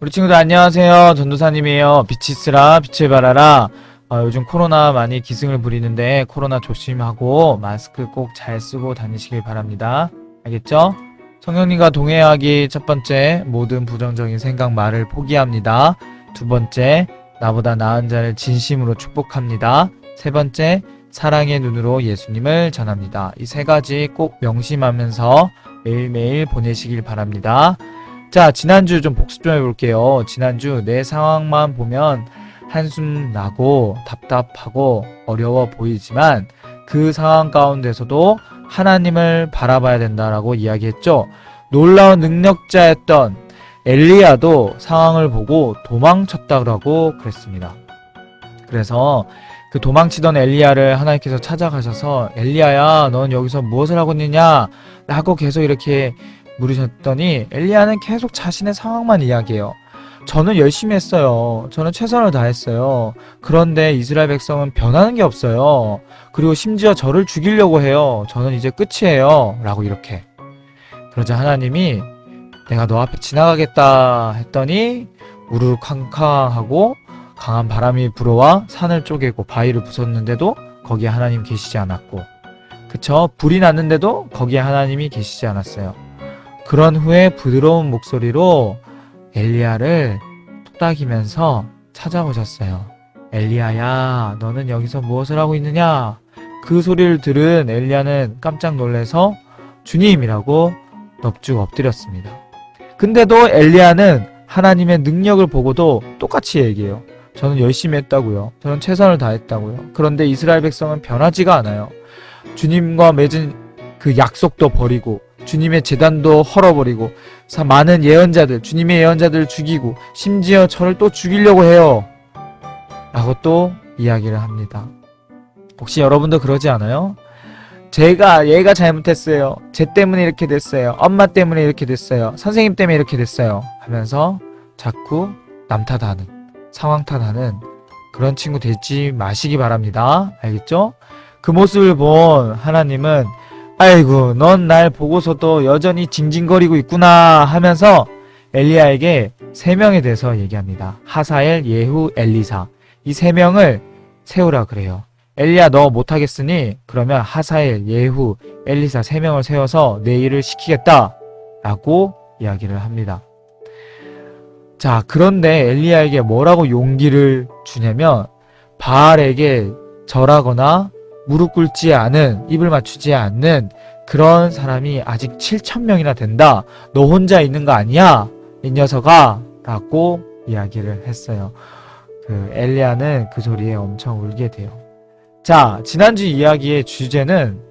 우리 친구들 안녕하세요. 전도사님이에요. 빛이 있으라 빛을 발하라. 요즘 코로나 많이 기승을 부리는데 코로나 조심하고 마스크 꼭 잘 쓰고 다니시길 바랍니다. 알겠죠? 성령님과 동행하기 첫 번째, 모든 부정적인 생각 말을 포기합니다. 두 번째, 나보다 나은 자를 진심으로 축복합니다. 세 번째, 사랑의 눈으로 예수님을 전합니다. 이 세 가지 꼭 명심하면서 매일매일 보내시길 바랍니다. 자, 지난주 좀 복습 좀 해볼게요. 지난주 내 상황만 보면 한숨 나고 답답하고 어려워 보이지만 그 상황 가운데서도 하나님을 바라봐야 된다라고 이야기했죠. 놀라운 능력자였던 엘리야도 상황을 보고 도망쳤다고 그랬습니다. 그래서 그 도망치던 엘리야를 하나님께서 찾아가셔서 엘리야야, 넌 여기서 무엇을 하고 있느냐? 라고 계속 이렇게 물으셨더니 엘리야는 계속 자신의 상황만 이야기해요. 저는 열심히 했어요. 저는 최선을 다했어요. 그런데 이스라엘 백성은 변하는 게 없어요. 그리고 심지어 저를 죽이려고 해요. 저는 이제 끝이에요. 라고 이렇게. 그러자 하나님이 내가 너 앞에 지나가겠다 했더니 우르르 쾅쾅하고 강한 바람이 불어와 산을 쪼개고 바위를 부쉈는데도 거기에 하나님 계시지 않았고, 그쵸? 불이 났는데도 거기에 하나님이 계시지 않았어요. 그런 후에 부드러운 목소리로 엘리야를 뚝딱이면서 찾아오셨어요. 엘리야야, 너는 여기서 무엇을 하고 있느냐? 그 소리를 들은 엘리야는 깜짝 놀라서 주님이라고 넙죽 엎드렸습니다. 근데도 엘리야는 하나님의 능력을 보고도 똑같이 얘기해요. 저는 열심히 했다고요. 저는 최선을 다했다고요. 그런데 이스라엘 백성은 변하지가 않아요. 주님과 맺은 그 약속도 버리고 주님의 제단도 헐어버리고 많은 예언자들, 주님의 예언자들을 죽이고 심지어 저를 또 죽이려고 해요. 라고 또 이야기를 합니다. 혹시 여러분도 그러지 않아요? 얘가 잘못했어요. 쟤 때문에 이렇게 됐어요. 엄마 때문에 이렇게 됐어요. 선생님 때문에 이렇게 됐어요. 하면서 자꾸 남 탓하는, 상황 탓하는 그런 친구 되지 마시기 바랍니다. 알겠죠? 그 모습을 본 하나님은 아이고, 넌 날 보고서도 여전히 징징거리고 있구나 하면서 엘리야에게 세 명에 대해서 얘기합니다. 하사엘, 예후, 엘리사. 이 세 명을 세우라 그래요. 엘리야, 너 못하겠으니 그러면 하사엘, 예후, 엘리사 세 명을 세워서 내 일을 시키겠다 라고 이야기를 합니다. 자, 그런데 엘리야에게 뭐라고 용기를 주냐면 바알에게 절하거나 무릎 꿇지 않은, 입을 맞추지 않는 그런 사람이 아직 7,000명이나 된다. 너 혼자 있는 거 아니야? 이 녀석아! 라고 이야기를 했어요. 엘리야는 그 소리에 엄청 울게 돼요. 자, 지난주 이야기의 주제는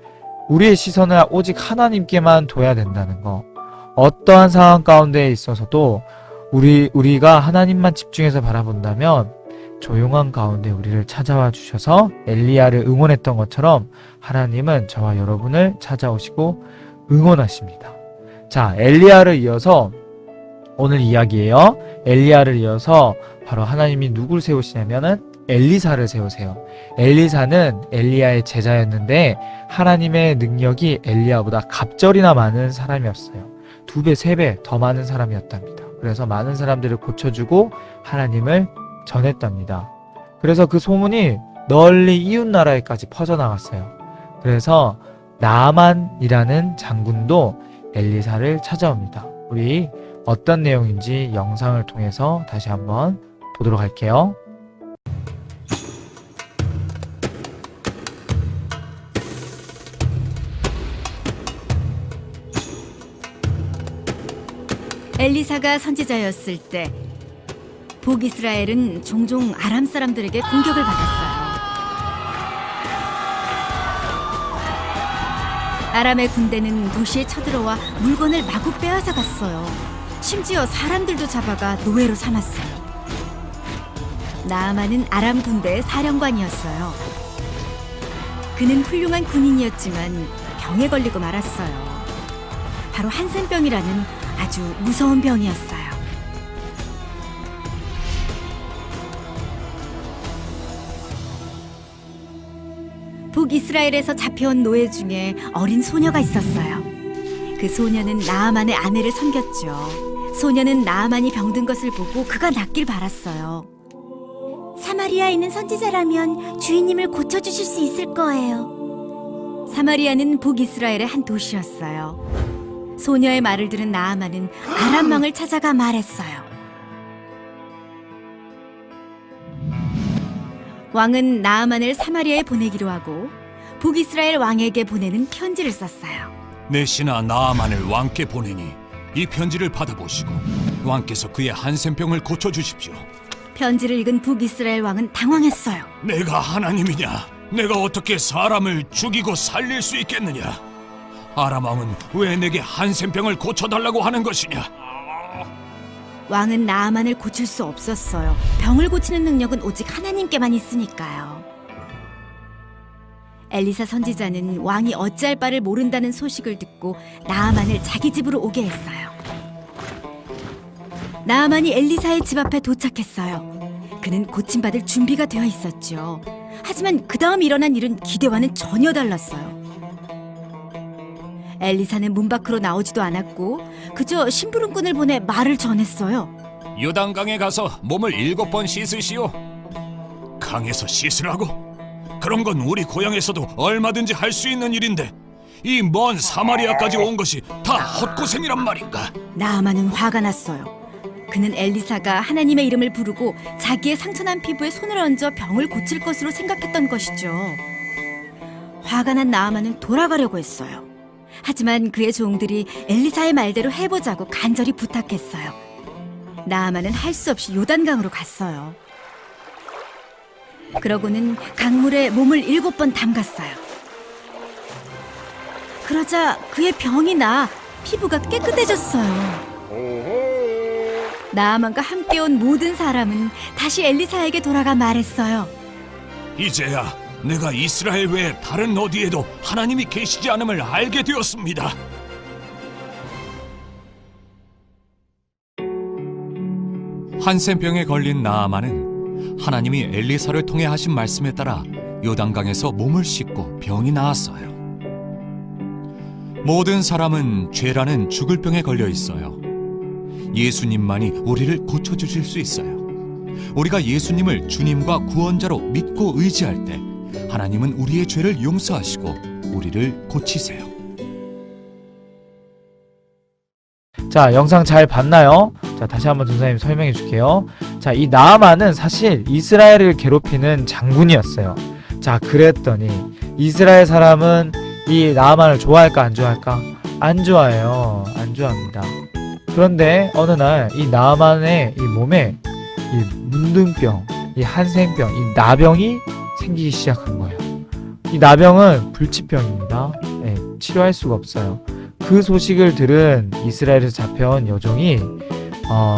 우리의 시선을 오직 하나님께만 둬야 된다는 거. 어떠한 상황 가운데 있어서도 우리가 하나님만 집중해서 바라본다면 조용한 가운데 우리를 찾아와 주셔서 엘리야를 응원했던 것처럼 하나님은 저와 여러분을 찾아오시고 응원하십니다. 자, 엘리야를 이어서 오늘 이야기예요. 엘리야를 이어서 바로 하나님이 누굴 세우시냐면은 엘리사를 세우세요. 엘리사는 엘리야의 제자였는데 하나님의 능력이 엘리야보다 갑절이나 많은 사람이었어요. 2배, 3배 더 많은 사람이었답니다. 그래서 많은 사람들을 고쳐주고 하나님을 전했답니다. 그래서 그 소문이 널리 이웃나라에까지 퍼져나갔어요. 그래서 나만이라는 장군도 엘리사를 찾아옵니다. 우리 어떤 내용인지 영상을 통해서 다시 한번 보도록 할게요. 엘리사가 선지자였을 때 북이스라엘은 종종 아람 사람들에게 공격을 받았어요. 아람의 군대는 도시에 쳐들어와 물건을 마구 빼앗아 갔어요. 심지어 사람들도 잡아가 노예로 삼았어요. 나아만은 아람 군대의 사령관이었어요. 그는 훌륭한 군인이었지만 병에 걸리고 말았어요. 바로 한센병이라는 아주 무서운 병이었어요. 북이스라엘에서 잡혀온 노예 중에 어린 소녀가 있었어요. 그 소녀는 나아만의 아내를 섬겼죠. 소녀는 나아만이 병든 것을 보고 그가 낫길 바랐어요. 사마리아에 있는 선지자라면 주인님을 고쳐주실 수 있을 거예요. 사마리아는 북이스라엘의 한 도시였어요. 소녀의 말을 들은 나아만은 아람 왕을 찾아가 말했어요. 왕은 나아만을 사마리아에 보내기로 하고 북이스라엘 왕에게 보내는 편지를 썼어요. 내 신하 나아만을 왕께 보내니 이 편지를 받아보시고 왕께서 그의 한센병을 고쳐주십시오. 편지를 읽은 북이스라엘 왕은 당황했어요. 내가 하나님이냐? 내가 어떻게 사람을 죽이고 살릴 수 있겠느냐? 아람 왕은 왜 내게 한센병을 고쳐달라고 하는 것이냐? 왕은 나아만을 고칠 수 없었어요. 병을 고치는 능력은 오직 하나님께만 있으니까요. 엘리사 선지자는 왕이 어찌할 바를 모른다는 소식을 듣고 나아만을 자기 집으로 오게 했어요. 나아만이 엘리사의 집 앞에 도착했어요. 그는 고침받을 준비가 되어 있었죠. 하지만 그 다음 일어난 일은 기대와는 전혀 달랐어요. 엘리사는 문 밖으로 나오지도 않았고 그저 심부름꾼을 보내 말을 전했어요. 요단강에 가서 몸을 7번 씻으시오. 강에서 씻으라고? 그런 건 우리 고향에서도 얼마든지 할 수 있는 일인데 이 먼 사마리아까지 온 것이 다 헛고생이란 말인가? 나아만은 화가 났어요. 그는 엘리사가 하나님의 이름을 부르고 자기의 상처난 피부에 손을 얹어 병을 고칠 것으로 생각했던 것이죠. 화가 난 나아만은 돌아가려고 했어요. 하지만 그의 종들이 엘리사의 말대로 해보자고 간절히 부탁했어요. 나아만은 할 수 없이 요단강으로 갔어요. 그러고는 강물에 몸을 7번 담갔어요. 그러자 그의 병이 나 피부가 깨끗해졌어요. 나아만과 함께 온 모든 사람은 다시 엘리사에게 돌아가 말했어요. 이제야 내가 이스라엘 외에 다른 어디에도 하나님이 계시지 않음을 알게 되었습니다. 한센병에 걸린 나아만은 하나님이 엘리사를 통해 하신 말씀에 따라 요단강에서 몸을 씻고 병이 나았어요. 모든 사람은 죄라는 죽을 병에 걸려 있어요. 예수님만이 우리를 고쳐주실 수 있어요. 우리가 예수님을 주님과 구원자로 믿고 의지할 때 하나님은 우리의 죄를 용서하시고 우리를 고치세요. 자, 영상 잘 봤나요? 자, 다시 한번 전사님 설명해 줄게요. 자, 이 나아만은 사실 이스라엘을 괴롭히는 장군이었어요. 자, 그랬더니 이스라엘 사람은 이 나아만을 좋아할까 안 좋아할까? 안 좋아해요. 안 좋아합니다. 그런데 어느 날 이 나아만의 이 몸에 이 문둥병, 이 한센병, 이 나병이 생기기 시작한 거예요. 이 나병은 불치병입니다. 네, 치료할 수가 없어요. 그 소식을 들은 이스라엘에서 잡혀온 여종이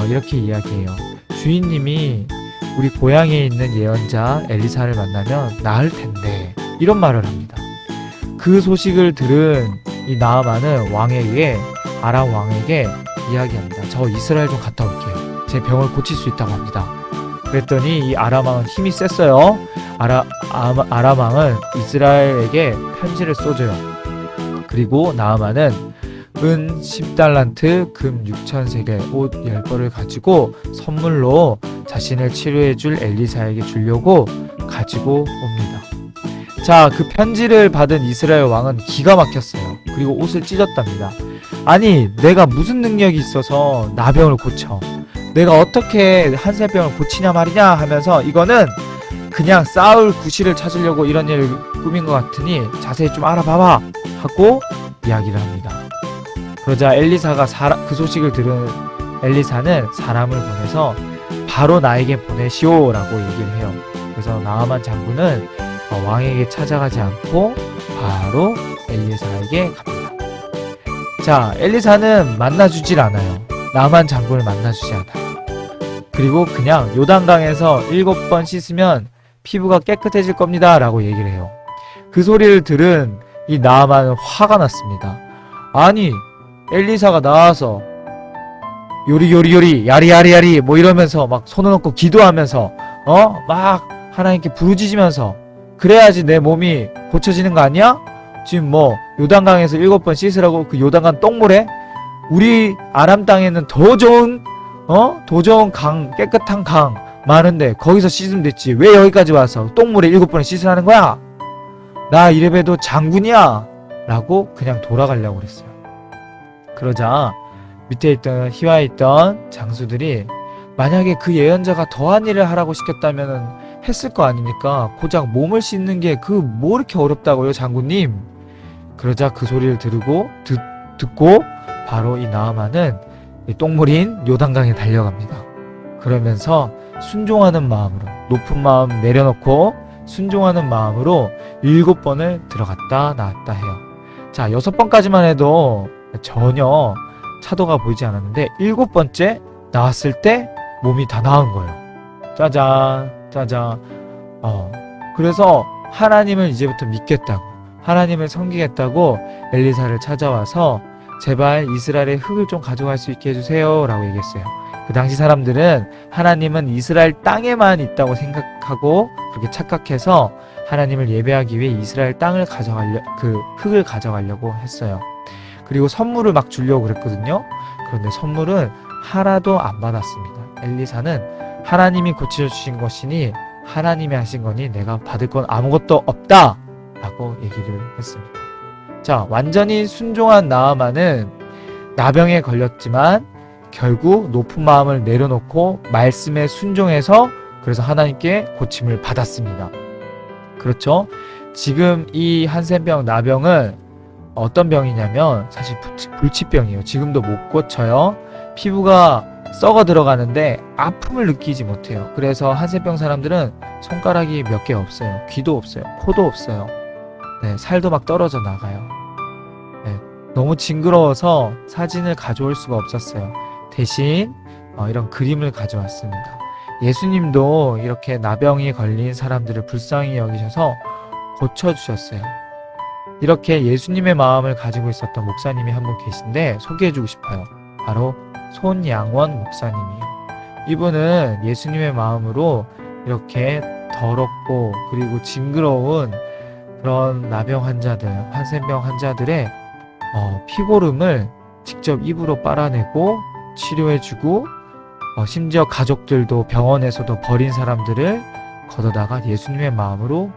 이렇게 이야기해요. 주인님이 우리 고향에 있는 예언자 엘리사를 만나면 나을 텐데, 이런 말을 합니다. 그 소식을 들은 이 나아만은 왕에게, 아람 왕에게 이야기합니다. 저 이스라엘 좀 갔다 올게요. 제 병을 고칠 수 있다고 합니다. 그랬더니 이 아람 왕은 힘이 셌어요. 아람 왕은 이스라엘에게 편지를 써줘요. 그리고 나아만은 은 10달란트, 금 6,000세겔, 옷 10벌을 가지고 선물로 자신을 치료해줄 엘리사에게 주려고 가지고 옵니다. 자, 그 편지를 받은 이스라엘 왕은 기가 막혔어요. 그리고 옷을 찢었답니다. 아니, 내가 무슨 능력이 있어서 나병을 고쳐? 내가 어떻게 한센병을 고치냐 말이냐 하면서 이거는 그냥 싸울 구실을 찾으려고 이런 일을 꾸민 것 같으니 자세히 좀 알아봐봐 하고 이야기를 합니다. 그러자 엘리사가 그 소식을 들은 엘리사는 사람을 보내서 바로 나에게 보내시오 라고 얘기를 해요. 그래서 나아만 장군은 왕에게 찾아가지 않고 바로 엘리사에게 갑니다. 자, 엘리사는 만나주질 않아요. 나아만 장군을 만나주지 않아요. 그리고 그냥 요단강에서 7번 씻으면 피부가 깨끗해질 겁니다 라고 얘기를 해요. 그 소리를 들은 이 나아만은 화가 났습니다. 아니, 엘리사가 나와서 요리요리요리 야리야리야리 뭐 이러면서 막 손을 얹고 기도하면서 막 하나님께 부르짖으면서 그래야지 내 몸이 고쳐지는 거 아니야? 지금 뭐 요단강에서 7번 씻으라고 그 요단강 똥물에 우리 아람 땅에는 더 좋은 강, 깨끗한 강 많은데 거기서 씻으면 됐지. 왜 여기까지 와서 똥물에 7번을 씻으라는 거야? 나 이래봬도 장군이야! 라고 그냥 돌아가려고 그랬어요. 그러자 밑에 있던 희화에 있던 장수들이 만약에 그 예언자가 더한 일을 하라고 시켰다면 했을 거 아닙니까? 고작 몸을 씻는 게 뭐 이렇게 어렵다고요, 장군님? 그러자 그 소리를 듣고 바로 이 나아만은 이 똥물인 요단강에 달려갑니다. 그러면서 순종하는 마음으로, 높은 마음 내려놓고 순종하는 마음으로 7번을 들어갔다 나왔다 해요. 자, 6번까지만 해도 전혀 차도가 보이지 않았는데 7번째 나왔을 때 몸이 다 나은 거예요. 짜잔 짜잔. 그래서 하나님을 이제부터 믿겠다고, 하나님을 섬기겠다고 엘리사를 찾아와서 제발 이스라엘의 흙을 좀 가져갈 수 있게 해주세요 라고 얘기했어요. 그 당시 사람들은 하나님은 이스라엘 땅에만 있다고 생각하고 그렇게 착각해서 하나님을 예배하기 위해 이스라엘 땅을 흙을 가져가려고 했어요. 그리고 선물을 막 주려고 그랬거든요. 그런데 선물은 하나도 안 받았습니다. 엘리사는 하나님이 고쳐주신 것이니 하나님이 하신 거니 내가 받을 건 아무것도 없다 라고 얘기를 했습니다. 자, 완전히 순종한 나아만은 나병에 걸렸지만 결국 높은 마음을 내려놓고 말씀에 순종해서 그래서 하나님께 고침을 받았습니다. 그렇죠? 지금 이 한센병 나병은 어떤 병이냐면 사실 불치병이에요. 지금도 못 고쳐요. 피부가 썩어 들어가는데 아픔을 느끼지 못해요. 그래서 한센병 사람들은 손가락이 몇 개 없어요. 귀도 없어요. 코도 없어요. 네, 살도 막 떨어져 나가요. 네, 너무 징그러워서 사진을 가져올 수가 없었어요. 대신 이런 그림을 가져왔습니다. 예수님도 이렇게 나병이 걸린 사람들을 불쌍히 여기셔서 고쳐주셨어요. 이렇게 예수님의 마음을 가지고 있었던 목사님이 한 분 계신데 소개해주고 싶어요. 바로 손양원 목사님이에요. 이분은 예수님의 마음으로 이렇게 더럽고 그리고 징그러운 그런 나병 환자들, 한센병 환자들의 피고름을 직접 입으로 빨아내고 치료해주고 심지어 가족들도 병원에서도 버린 사람들을 걷어다가 예수님의 마음으로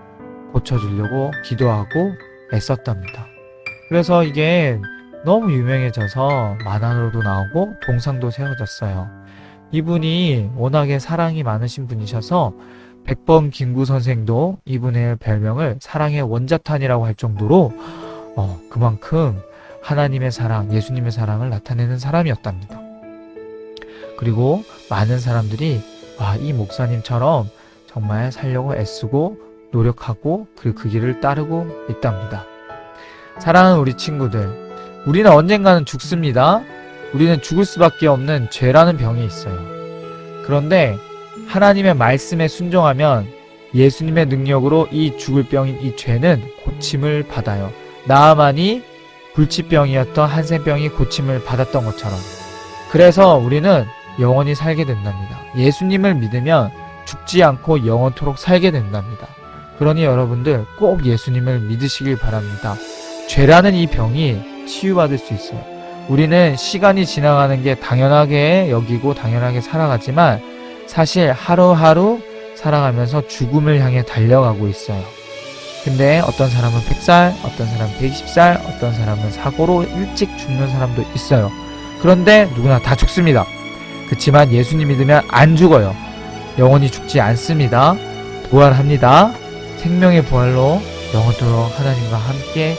고쳐주려고 기도하고 애썼답니다. 그래서 이게 너무 유명해져서 만화로도 나오고 동상도 세워졌어요. 이분이 워낙에 사랑이 많으신 분이셔서 백범 김구 선생도 이분의 별명을 사랑의 원자탄이라고 할 정도로 그만큼 하나님의 사랑, 예수님의 사랑을 나타내는 사람이었답니다. 그리고 많은 사람들이 이 목사님처럼 정말 살려고 애쓰고 노력하고 그 길을 따르고 있답니다. 사랑하는 우리 친구들, 우리는 언젠가는 죽습니다. 우리는 죽을 수밖에 없는 죄라는 병이 있어요. 그런데 하나님의 말씀에 순종하면 예수님의 능력으로 이 죽을 병인 이 죄는 고침을 받아요. 나아만이 불치병이었던 한센병이 고침을 받았던 것처럼. 그래서 우리는 영원히 살게 된답니다. 예수님을 믿으면 죽지 않고 영원토록 살게 된답니다. 그러니 여러분들 꼭 예수님을 믿으시길 바랍니다. 죄라는 이 병이 치유받을 수 있어요. 우리는 시간이 지나가는 게 당연하게 여기고 당연하게 살아가지만 사실 하루하루 살아가면서 죽음을 향해 달려가고 있어요. 근데 어떤 사람은 100살, 어떤 사람은 120살, 어떤 사람은 사고로 일찍 죽는 사람도 있어요. 그런데 누구나 다 죽습니다. 그렇지만 예수님 믿으면 안 죽어요. 영원히 죽지 않습니다. 부활합니다. 생명의 부활로 영원토록 하나님과 함께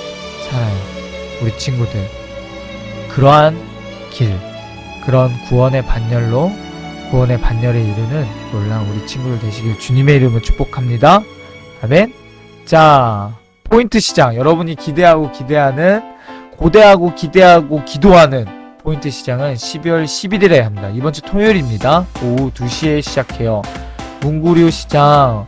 살아요. 우리 친구들, 그러한 길, 그런 구원의 반열로 구원의 반열에 이르는 놀라운 우리 친구들 되시길 주님의 이름으로 축복합니다. 아멘. 자, 포인트 시장, 여러분이 기대하고 기대하는, 고대하고 기대하고 기도하는 포인트 시장은 12월 11일에 합니다. 이번 주 토요일입니다. 오후 2시에 시작해요. 문구류 시장,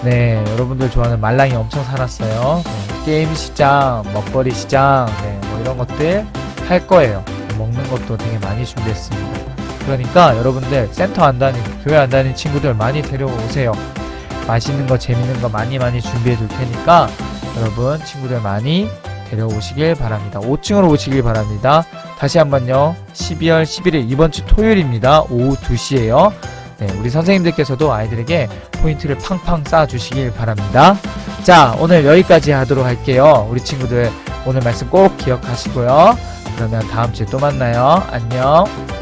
네, 여러분들 좋아하는 말랑이 엄청 사놨어요. 네, 게임 시장, 먹거리 시장, 네, 뭐 이런 것들 할 거예요. 먹는 것도 되게 많이 준비했습니다. 그러니까 여러분들 센터 안 다니는, 교회 안 다니는 친구들 많이 데려오세요. 맛있는 거, 재밌는 거 많이 준비해 둘 테니까 여러분 친구들 많이 데려오시길 바랍니다. 5층으로 오시길 바랍니다. 다시 한번요. 12월 11일 이번 주 토요일입니다. 오후 2시에요. 네, 우리 선생님들께서도 아이들에게 포인트를 팡팡 쏴주시길 바랍니다. 자, 오늘 여기까지 하도록 할게요. 우리 친구들 오늘 말씀 꼭 기억하시고요. 그러면 다음 주에 또 만나요. 안녕.